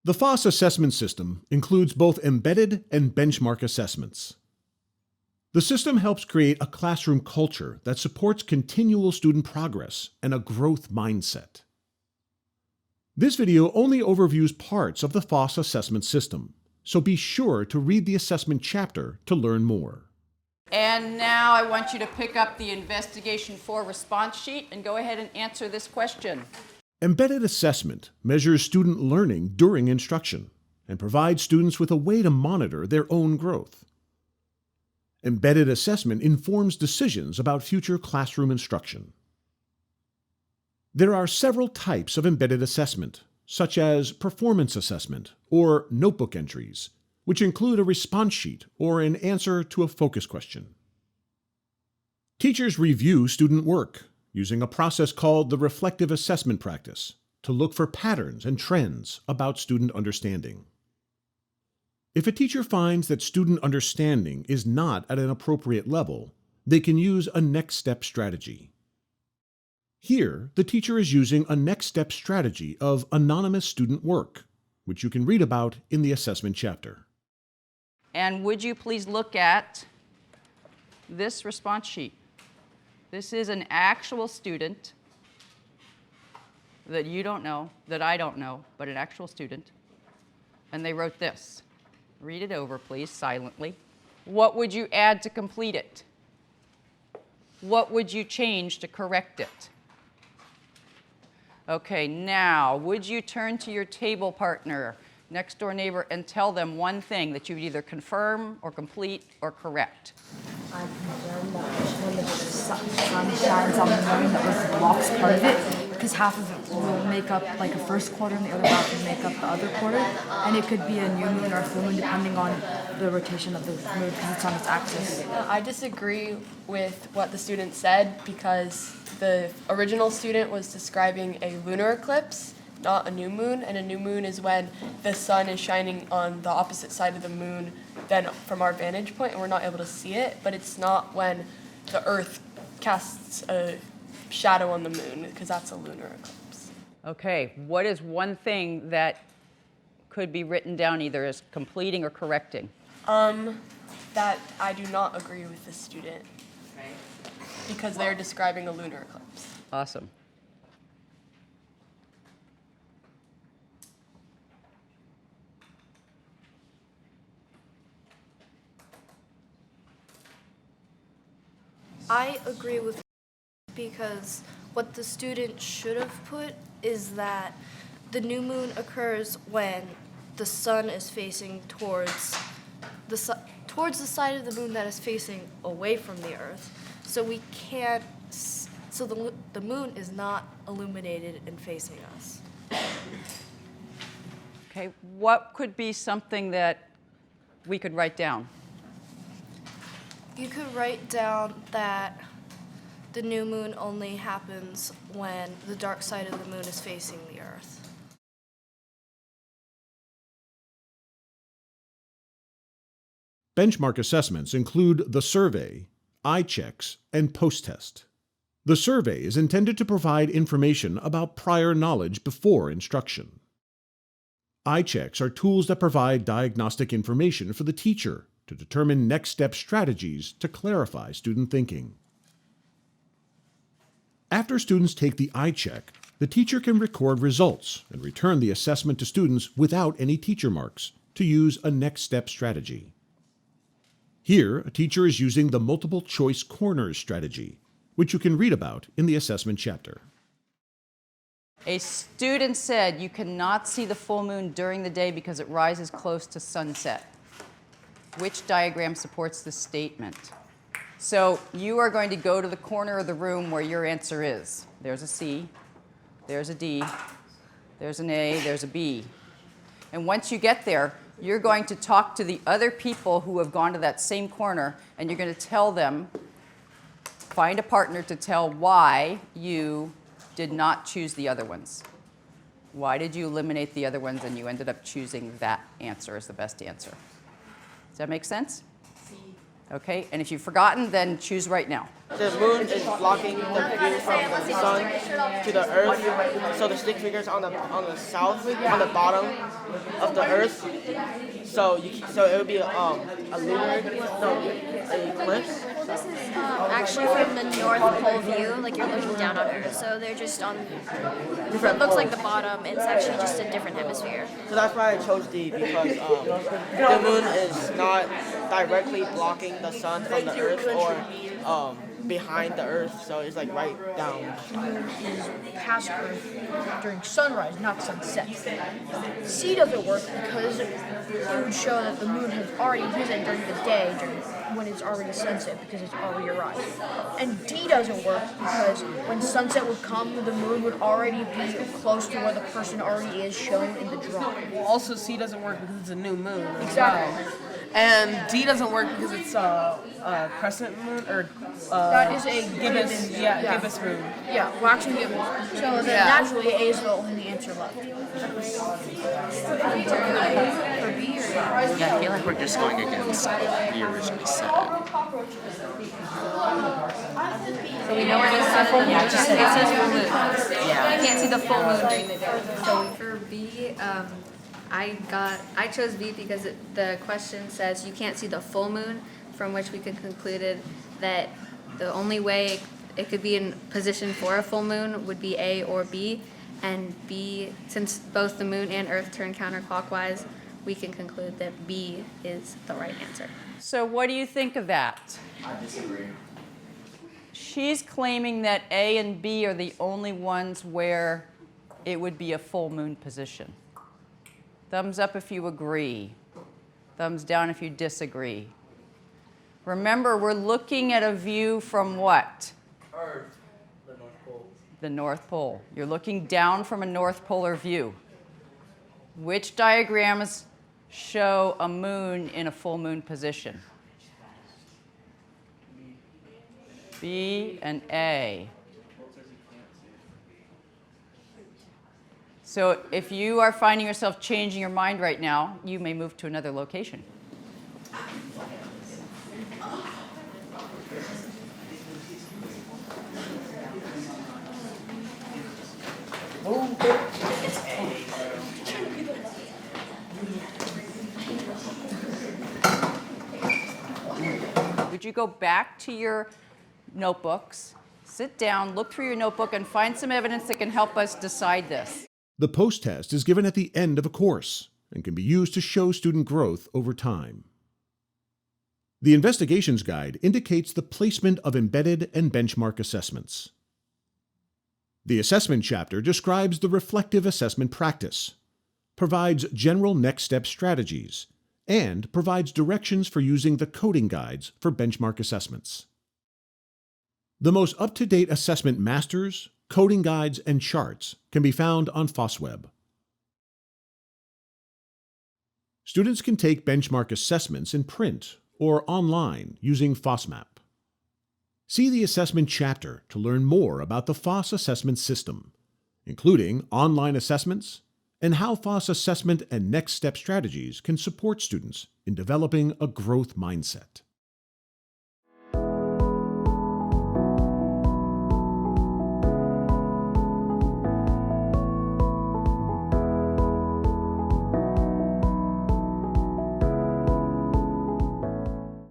The FOSS assessment system includes both embedded and benchmark assessments. The system helps create a classroom culture that supports continual student progress and a growth mindset. This video only overviews parts of the FOSS assessment system, so be sure to read the assessment chapter to learn more. And now I want you to pick up the Investigation 4 response sheet and go ahead and answer this question. Embedded assessment measures student learning during instruction and provides students with a way to monitor their own growth. Embedded assessment informs decisions about future classroom instruction. There are several types of embedded assessment, such as performance assessment or notebook entries, which include a response sheet or an answer to a focus question. Teachers review student work using a process called the reflective assessment practice to look for patterns and trends about student understanding. If a teacher finds that student understanding is not at an appropriate level, they can use a next step strategy. Here, the teacher is using a next step strategy of anonymous student work, which you can read about in the assessment chapter. And would you please look at this response sheet? This is an actual student that you don't know, that I don't know, but an actual student. And they wrote this. Read it over, please, silently. What would you add to complete it? What would you change to correct it? Okay, now, would you turn to your table partner, next door neighbor, and tell them one thing that you would either confirm or complete or correct? I confirm that when the sun shines on the moon, that was blocks part of it, because half of it will make up like a first quarter and the other half will make up the other quarter. And it could be a new moon or a full moon depending on the rotation of the moon because it's on its axis. I disagree with what the student said because the original student was describing a lunar eclipse, not a new moon, and a new moon is when the sun is shining on the opposite side of the moon than from our vantage point and we're not able to see it, but it's not when the earth casts a shadow on the moon because that's a lunar eclipse. Okay, what is one thing that could be written down either as completing or correcting? That I do not agree with the student because they're describing a lunar eclipse. Awesome. I agree with because what the student should have put is that the new moon occurs when the sun is facing towards the side of the moon that is facing away from the earth. So we can't. So the moon is not illuminated and facing us. Okay, what could be something that we could write down? You could write down that the new moon only happens when the dark side of the moon is facing the earth. Benchmark assessments include the survey, iChecks, and post-test. The survey is intended to provide information about prior knowledge before instruction. iChecks are tools that provide diagnostic information for the teacher to determine next step strategies to clarify student thinking. After students take the iCheck, the teacher can record results and return the assessment to students without any teacher marks to use a next step strategy. Here, a teacher is using the multiple choice corners strategy, which you can read about in the assessment chapter. A student said you cannot see the full moon during the day because it rises close to sunset. Which diagram supports this statement? So you are going to go to the corner of the room where your answer is. There's a C, there's a D, there's an A, there's a B. And once you get there, you're going to talk to the other people who have gone to that same corner, and you're going to tell them, find a partner to tell why you did not choose the other ones. Why did you eliminate the other ones and you ended up choosing that answer as the best answer? Does that make sense? Okay, and if you've forgotten, then choose right now. The moon is blocking the view from the sun to the earth, so the stick figure's on the south, on the bottom of the earth. So it would be a lunar, a eclipse. This is actually from the North Pole view, like you're looking down on Earth. So they're just on what looks like the bottom. It's actually just a different hemisphere. So that's why I chose D, because the moon is not directly blocking the sun from the earth or behind the earth, so it's like right down. The moon is past Earth during sunrise, not sunset. C doesn't work because it would show that the moon has already risen during the day, when it's already sunset, because it's already arrived. And D doesn't work because when sunset would come, the moon would already be close to where the person already is shown in the drawing. Well, also C doesn't work because it's a new moon. Exactly. And D doesn't work because it's a crescent moon or That is a gibbous, gibbous moon. Yeah, waxing gibbous. So then naturally A is the only answer left. For B or Yeah, I feel like we're just going against what you originally said. So we know where it says full moon. It says full moon. Yeah. You can't see the full moon during the day. So for B, I chose B because the question says you can't see the full moon, from which we could concluded that the only way it could be in position for a full moon would be A or B, and B, since both the moon and Earth turn counterclockwise, we can conclude that B is the right answer. So what do you think of that? I disagree. She's claiming that A and B are the only ones where it would be a full moon position. Thumbs up if you agree. Thumbs down if you disagree. Remember, we're looking at a view from what? Earth, the North Pole. The North Pole. You're looking down from a North Polar view. Which diagrams show a moon in a full moon position? B and A. So if you are finding yourself changing your mind right now, you may move to another location. Would you go back to your notebooks, sit down, look through your notebook, and find some evidence that can help us decide this? The post-test is given at the end of a course and can be used to show student growth over time. The Investigations Guide indicates the placement of embedded and benchmark assessments. The assessment chapter describes the reflective assessment practice, provides general next step strategies, and provides directions for using the coding guides for benchmark assessments. The most up-to-date assessment masters, coding guides, and charts can be found on FOSSWeb. Students can take benchmark assessments in print or online using FOSSMAP. See the assessment chapter to learn more about the FOSS assessment system, including online assessments and how FOSS assessment and next step strategies can support students in developing a growth mindset.